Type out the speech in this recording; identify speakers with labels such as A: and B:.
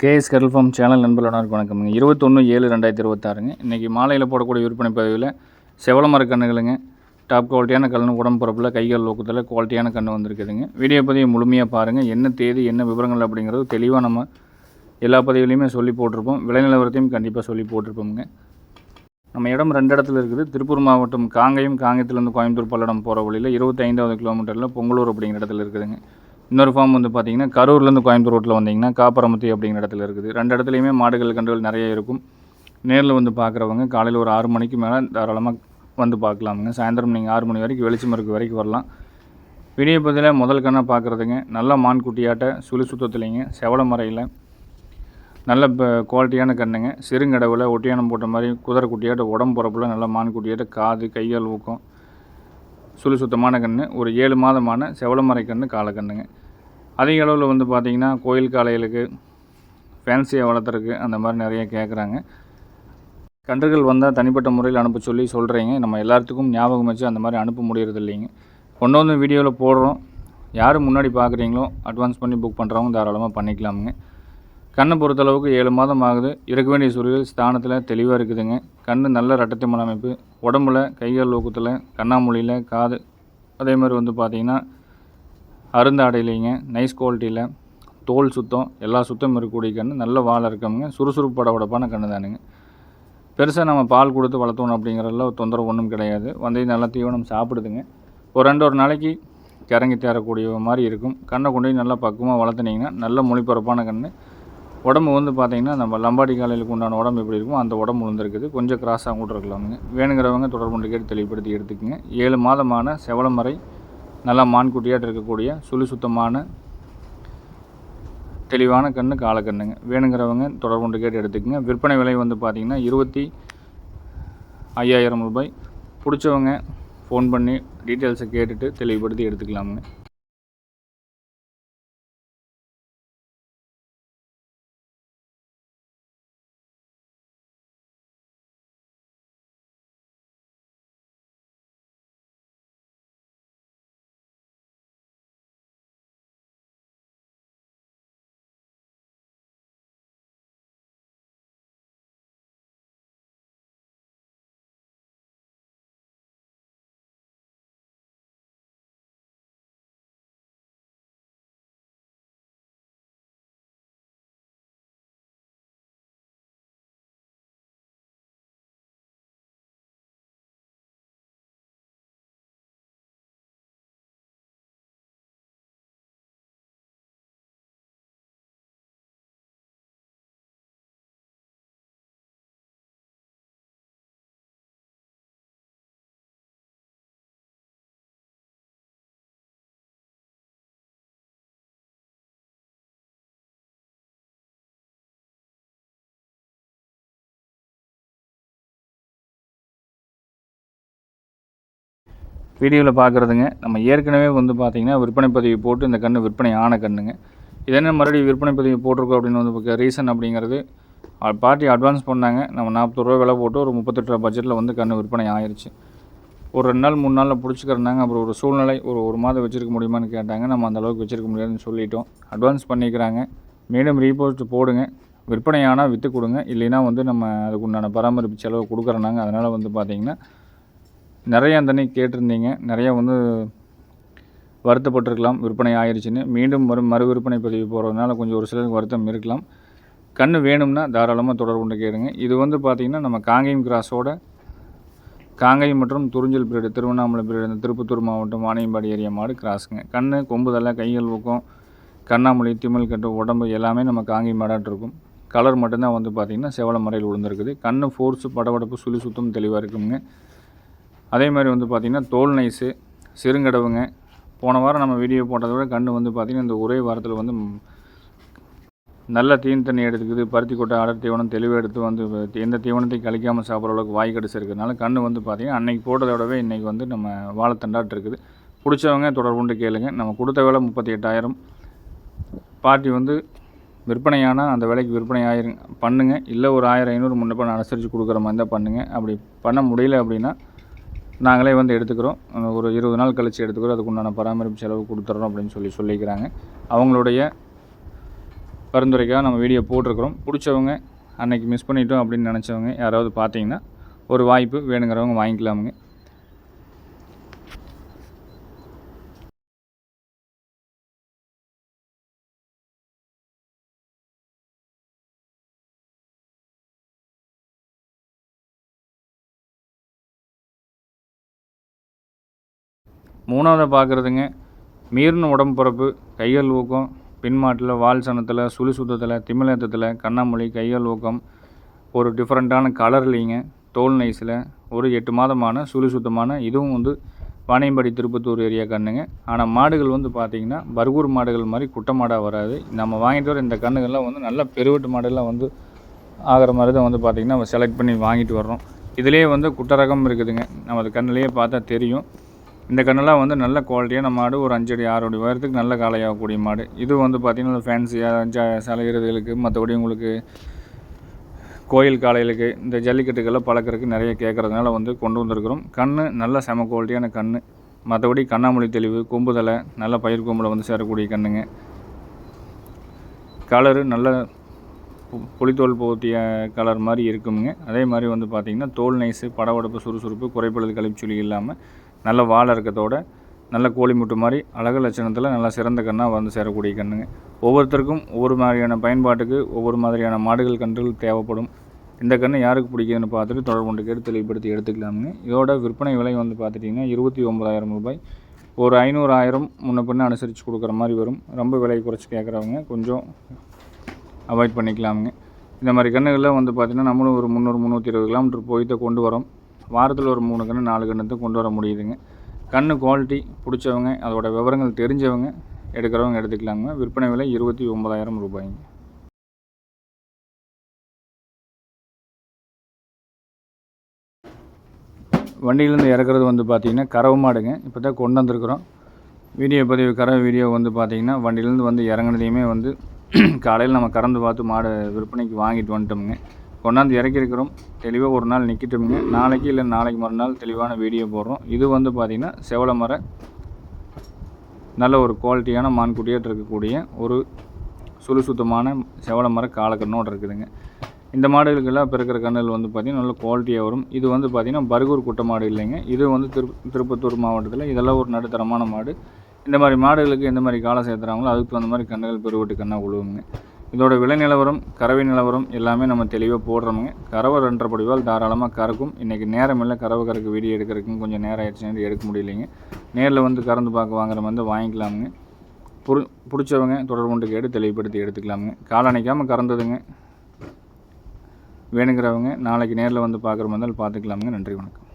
A: KS kettle form channel நண்பர்களோட வணக்கம்ங்க. 21/7/2026ங்க. இன்றைக்கி மாலையில் போடக்கூடிய விற்பனை பதிவில் செவல மர கன்றுகளுங்க. டாப் குவாலிட்டியான கன்று, உடம்பு பரப்பில் கைகள் நோக்கத்தில் குவாலிட்டியான கன்று வந்திருக்குதுங்க. வீடியோ பதிவை முழுமையாக பாருங்கள். என்ன தேதி என்ன விவரங்கள் அப்படிங்கிறது தெளிவாக நம்ம எல்லா பதிவுலையுமே சொல்லி போட்டிருப்போம். விலை நிலவரத்தையும் கண்டிப்பாக சொல்லி போட்டிருப்போம்ங்க. நம்ம இடம் 2 இடத்துல இருக்குது. திருப்பூர் மாவட்டம் காங்கயத்துலேருந்து கோயம்புத்தூர் பல்லடம் போகிற வழியில் 25வது கிலோமீட்டரில் பொங்கலூர் அப்படிங்கிற இடத்துல இருக்குதுங்க. இன்னொரு ஃபார்ம் வந்து பார்த்திங்கன்னா கரூர்லேருந்து கோயம்புத்தூர் ரோட்டில் வந்தீங்கன்னா காப்பரமத்தி அப்படிங்கிற இடத்துல இருக்குது. 2 இடத்துலையுமே மாடுகள் கன்றுகள் நிறைய இருக்கும். நேரில் வந்து பார்க்குறவங்க காலையில் ஒரு 6 மணிக்கு மேலே தாராளமாக வந்து பார்க்கலாமுங்க. சாயந்தரம் நீங்கள் 6 மணி வரைக்கும் வெளிச்சம் இருக்க வரைக்கும் வரலாம். வீடியோ பதில் முதல் கண்ணாக பார்க்குறதுங்க நல்ல மான் குட்டியாட்ட சுழி சுத்தத்துலேங்க செவல மறையில் நல்ல குவாலிட்டியான கண்ணுங்க. சிறுங்கடவில் ஒட்டியானம் போட்ட மாதிரி குதிரை குட்டியாட்ட உடம்பு பரப்பில் நல்ல மான் குட்டியாட்ட காது கையால் ஊக்கம் சுழி சுத்தமான கன்று. ஒரு 7 மாதமான செவலமரை கன்று காலக்கண்ணுங்க. அதிக அளவில் வந்து பார்த்திங்கன்னா கோயில் காளைகளுக்கு ஃபேன்சியாக வளர்த்துறதுக்கு அந்த மாதிரி நிறைய கேட்குறாங்க. கன்றுகள் வந்தால் தனிப்பட்ட முறையில் அனுப்ப சொல்லி சொல்கிறீங்க. நம்ம எல்லாத்துக்கும் ஞாபகம் வச்சு அந்த மாதிரி அனுப்ப முடியறது இல்லைங்க. கொண்டு வந்து வீடியோவில் போடுறோம். யார் முன்னாடி பார்க்குறீங்களோ அட்வான்ஸ் பண்ணி புக் பண்ணுறவங்க தாராளமாக பண்ணிக்கலாமுங்க. கண்ணை பொறுத்தளவுக்கு 7 மாதம் ஆகுது. இருக்க வேண்டிய சூழல் ஸ்தானத்தில் தெளிவாக இருக்குதுங்க. கண் நல்ல ரட்டத்திமன அமைப்பு, உடம்புல கைகள் லோக்கத்தில் கண்ணாமொழியில் காது அதே மாதிரி வந்து பார்த்திங்கன்னா அருந்தாடையிலைங்க நைஸ் குவாலிட்டியில் தோல் சுத்தம் எல்லா சுத்தம் இருக்கக்கூடிய கன்று. நல்ல வாழை இருக்கமுங்க. சுறுசுறுப்பு படபடப்பான கன்று தானுங்க. பெருசாக நம்ம பால் கொடுத்து வளர்த்தணும் அப்படிங்கிறதுல தொந்தரவு ஒன்றும் கிடையாது. வந்து நல்லா தீவனம் சாப்பிடுதுங்க. ஒரு 2 நாளைக்கு கிறங்கி தேரக்கூடிய மாதிரி இருக்கும். கண்ணை கொண்டு நல்லா பக்குவமாக வளர்த்துனீங்கன்னா நல்ல மொழிபரப்பான கன்று. உடம்பு வந்து பார்த்திங்கன்னா நம்ம லம்பாடி காலையிலுக்கு உண்டான உடம்பு எப்படி இருக்கும் அந்த உடம்பு விழுந்துருக்குது. கொஞ்சம் கிராஸாக கூட இருக்கலாமுங்க. வேணுங்கிறவங்க தொடர்பு கொண்டு கேட்டு தெளிவுபடுத்தி எடுத்துக்கோங்க. 7 மாதமான செவலமரை நல்லா மான்குட்டியாட்டு இருக்கக்கூடிய சுழி சுத்தமான தெளிவான கன்று காலக்கண்ணுங்க. வேணுங்கிறவங்க தொடர்பு கொண்டு கேட்டு எடுத்துக்கோங்க. விற்பனை விலை வந்து பார்த்திங்கன்னா 25,000 ரூபாய். பிடிச்சவங்க ஃபோன் பண்ணி டீட்டெயில்ஸை கேட்டுட்டு தெளிவுபடுத்தி எடுத்துக்கலாமுங்க. வீடியோவில் பார்க்குறதுங்க நம்ம ஏற்கனவே வந்து பார்த்திங்கன்னா விற்பனை பதிவு போட்டு இந்த கன்று விற்பனை ஆன கன்றுங்க. இது என்ன மறுபடியும் விற்பனை பதிவு போட்டிருக்கோம் அப்படின்னு வந்து ரீசன் அப்படிங்கிறது பார்ட்டி அட்வான்ஸ் பண்ணாங்க. நம்ம 40 ரூபா விலை போட்டு ஒரு 38 ரூபா பட்ஜெட்டில் வந்து கன்று விற்பனை ஆயிடுச்சு. ஒரு 2 நாள் 3 நாளில் பிடிச்சிக்கிறனாங்க. அப்புறம் ஒரு சூழ்நிலை ஒரு மாதம் வச்சுருக்க முடியுமான்னு கேட்டாங்க. நம்ம அந்தளவுக்கு வச்சுருக்க முடியாதுன்னு சொல்லிட்டோம். அட்வான்ஸ் பண்ணிக்கிறாங்க. மீண்டும் ரீபோஸ்ட் போடுங்க. விற்பனை ஆனால் விற்று கொடுங்க. இல்லைன்னா வந்து நம்ம அதுக்கு உண்டான பராமரிப்பு செலவு கொடுக்குறோன்னாங்க. அதனால் வந்து பார்த்திங்கன்னா நிறைய அந்த கேட்டிருந்தீங்க. நிறையா வந்து வருத்தப்பட்டிருக்கலாம் விற்பனை ஆயிடுச்சுன்னு. மீண்டும் மறு விற்பனை பதிவு போகிறதுனால கொஞ்சம் ஒரு சிலருக்கு வருத்தம் இருக்கலாம். கன்று வேணும்னா தாராளமாக தொடர்பு கொண்டு கேளுங்க. இது வந்து பார்த்திங்கன்னா நம்ம காங்கேயம் கிராஸோட காங்கேயம் மற்றும் துறிஞ்சல் பீரியடு திருவண்ணாமலை பீரியடு திருப்பத்தூர் மாவட்டம் வாணியம்பாடி ஏரியா மாடு கிராஸுங்க. கன்று கொம்புதெல்லாம் கைகள் ஊக்கம் கண்ணாமொழி திமிழ் கட்டு உடம்பு எல்லாமே நம்ம காங்கேயம் மாடாட்டு இருக்கும். கலர் மட்டும்தான் வந்து பார்த்திங்கன்னா செவல மறையில் விழுந்துருக்குது. கன்று ஃபோர்ஸு படபடப்பு சுழி சுத்தம் தெளிவாக இருக்குங்க. அதே மாதிரி வந்து பார்த்திங்கன்னா தோல் நைஸு சிறுங்கடவுங்க. போன வாரம் நம்ம வீடியோ போட்டதை விட கன்று வந்து பார்த்திங்கன்னா இந்த ஒரே வாரத்தில் வந்து நல்ல தீன் தண்ணி எடுத்துக்குது. பருத்தி கொட்டை அடர் தீவனம் தெளிவாக எடுத்து வந்து எந்த தீவனத்தையும் கழிக்காமல் சாப்பிட்ற அளவுக்கு வாய் கடிச்சு இருக்கிறதுனால கன்று வந்து பார்த்திங்கன்னா அன்றைக்கி போட்டதை விடவே இன்றைக்கி வந்து நம்ம வாழைத்தண்டாட்டு இருக்குது. பிடிச்சவங்க தொடர்பு கொண்டு கேளுங்க. நம்ம கொடுத்த விலை 38,000. பார்ட்டி வந்து விற்பனையானால் அந்த விலைக்கு விற்பனை பண்ணுங்கள். இல்லை ஒரு 1,000-500 முன்னே அனுசரித்து கொடுக்குற மாதிரி தான் பண்ணுங்கள். அப்படி பண்ண முடியல அப்படின்னா நாங்களே வந்து எடுத்துக்கிறோம். ஒரு 20 நாள் கழித்து எடுத்துக்கிறோம். அதுக்கு உண்டான பராமரிப்பு செலவு கொடுத்துட்றோம் அப்படின்னு சொல்லிக்கிறாங்க. அவங்களுடைய பரிந்துரைக்காக நம்ம வீடியோ போட்டிருக்கிறோம். பிடிச்சவங்க அன்றைக்கி மிஸ் பண்ணிட்டோம் அப்படின்னு நினச்சவங்க யாராவது பார்த்தீங்கன்னா ஒரு வாய்ப்பு வேணுங்கிறவங்க வாங்கிக்கலாமுங்க. மூணாவதாக பார்க்குறதுங்க மீறின உடம்புறப்பு, கைகள் ஊக்கம், பின்மாட்டில், வால் சனத்தில், சுழி சுத்தத்தில், திமிலேத்தத்தில், கண்ணாமொழி, கைகள் ஊக்கம், ஒரு டிஃப்ரெண்ட்டான கலர்லிங்க, தோல் நைஸில், ஒரு 8 மாதமான சுழி சுத்தமான, இதுவும் வந்து வாணியம்பாடி திருப்பத்தூர் ஏரியா கண்ணுங்க. ஆனால் மாடுகள் வந்து பார்த்திங்கன்னா பர்கூர் மாடுகள் மாதிரி குட்டை மாடாக வராது. நம்ம வாங்கிட்டு வர இந்த கண்ணுகள்லாம் வந்து நல்ல பெருவெட்டு மாடுலாம் வந்து ஆகிற மாதிரி தான் வந்து பார்த்திங்கன்னா நம்ம செலக்ட் பண்ணி வாங்கிட்டு வர்றோம். இதிலே வந்து குட்டை ரகம் இருக்குதுங்க. நம்ம அது கண்ணிலேயே பார்த்தா தெரியும். இந்த கண்ணெல்லாம் வந்து நல்ல குவாலிட்டியான மாடு, ஒரு 5 அடி 6 அடி உயரத்துக்கு நல்ல காளையாகக்கூடிய மாடு. இது வந்து பார்த்திங்கன்னா ஃபேன்சியாக சலகிறதுகளுக்கு, மற்றபடி உங்களுக்கு கோயில் காளைகளுக்கு, இந்த ஜல்லிக்கட்டுக்கெல்லாம் பழக்கிறதுக்கு நிறைய கேட்குறதுனால வந்து கொண்டு வந்திருக்கிறோம். கண் நல்ல செம குவாலிட்டியான கண். மற்றபடி கண்ணாமொழி தெளிவு, கொம்புதலை, நல்ல பயிர் கொம்பில் வந்து சேரக்கூடிய கண்ணுங்க. கலரு நல்ல புளித்தோல் போத்திய கலர் மாதிரி இருக்குங்க. அதே மாதிரி வந்து பார்த்திங்கன்னா தோல் நைஸு, படவடப்பு, சுறுசுறுப்பு, குறைப்பழுது கழிப்புச்சுளி இல்லாமல் நல்ல வாழை இருக்கத்தோட நல்ல கோழி முட்டு மாதிரி அழகு லட்சணத்தில் நல்லா சிறந்த கண்ணாக வந்து சேரக்கூடிய கண்ணுங்க. ஒவ்வொருத்தருக்கும் ஒவ்வொரு மாதிரியான பயன்பாட்டுக்கு ஒவ்வொரு மாதிரியான மாடுகள் கன்றுகள் தேவைப்படும். இந்த கன்று யாருக்கு பிடிக்குதுன்னு பார்த்துட்டு தொடர்பு கொண்டு கேட்டு தெளிவுபடுத்தி எடுத்துக்கலாமுங்க. இதோட விற்பனை விலை வந்து பார்த்துட்டிங்கன்னா 29,000 ரூபாய். ஒரு 500,000 முன்ன பின்ன அனுசரித்து கொடுக்குற மாதிரி வரும். ரொம்ப விலை குறைச்சி கேட்குறவங்க கொஞ்சம் அவாய்ட் பண்ணிக்கலாமுங்க. இந்த மாதிரி கன்றுகளில் வந்து பார்த்திங்கன்னா நம்மளும் ஒரு 300-320 கிலோமீட்டர் போய் தான் கொண்டு வரோம். வாரத்தில் ஒரு 3 கன்று 4 கன்று தான் கொண்டு வர முடியுதுங்க. கன்று குவாலிட்டி பிடிச்சவங்க, அதோட விவரங்கள் தெரிஞ்சவங்க எடுக்கிறவங்க எடுத்துக்கலாங்க. விற்பனை விலை 29,000 ரூபாய்ங்க. வண்டியிலேருந்து இறக்குறது வந்து பார்த்திங்கன்னா கறவை மாடுங்க. இப்போ தான் கொண்டு வந்திருக்கிறோம். வீடியோ பதிவு கறவை வீடியோ வந்து பார்த்திங்கன்னா வண்டியிலேருந்து வந்து இறங்குனதையுமே வந்து காலையில் நம்ம கறந்து பார்த்து மாடை விற்பனைக்கு வாங்கிட்டு வந்துட்டோமுங்க. கொண்டாந்து இறக்கியிருக்கிறோம். தெளிவாக ஒரு நாள் நிற்கிட்டோமுங்க. நாளைக்கு இல்லை நாளைக்கு மறுநாள் தெளிவான வீடியோ போடுறோம். இது வந்து பார்த்திங்கன்னா செவல மர நல்ல ஒரு குவாலிட்டியான மான்குட்டியாக இருக்கக்கூடிய ஒரு சுழி சுத்தமான செவல மர காலக்கண்ணோடு இருக்குதுங்க. இந்த மாடுகளுக்கெல்லாம் பிறக்கிற கண்ணுகள் வந்து பார்த்திங்கன்னா நல்ல குவாலிட்டியாக வரும். இது வந்து பார்த்திங்கன்னா பர்கூர் குட்டை மாடு இல்லைங்க. இது வந்து திருப்பத்தூர் மாவட்டத்தில் இதெல்லாம் ஒரு நடுத்தரமான மாடு. இந்த மாதிரி மாடுகளுக்கு எந்த மாதிரி காலம் சேர்த்துறாங்களோ அதுக்கு தகுந்த மாதிரி கண்ணுகள் பெருவெட்டு கண்ணாக உழுவுங்க. இதோட விலை நிலவரம், கறவை நிலவரம் எல்லாமே நம்ம தெளிவாக போடுறோமுங்க. கறவை 2.5 படிவால் தாராளமாக கறக்கும். இன்றைக்கி நேரம் இல்லை கறவை கறக்கு வீடியோ எடுக்கிறதுக்கும் கொஞ்சம் நேரம் ஆயிடுச்சுன்னு எடுக்க முடியலைங்க. நேரில் வந்து கறந்து பார்க்க வாங்குற மாதிரி வாங்கிக்கலாமுங்க. பிடிச்சவங்க தொடர்பு கொண்டு கேட்டு தெளிவுபடுத்தி எடுத்துக்கலாமுங்க. கால் அணைக்காமல் கறந்ததுங்க. வேணுங்கிறவங்க நாளைக்கு நேரில் வந்து பார்க்குற மாதிரி பார்த்துக்கலாமுங்க. நன்றி, வணக்கம்.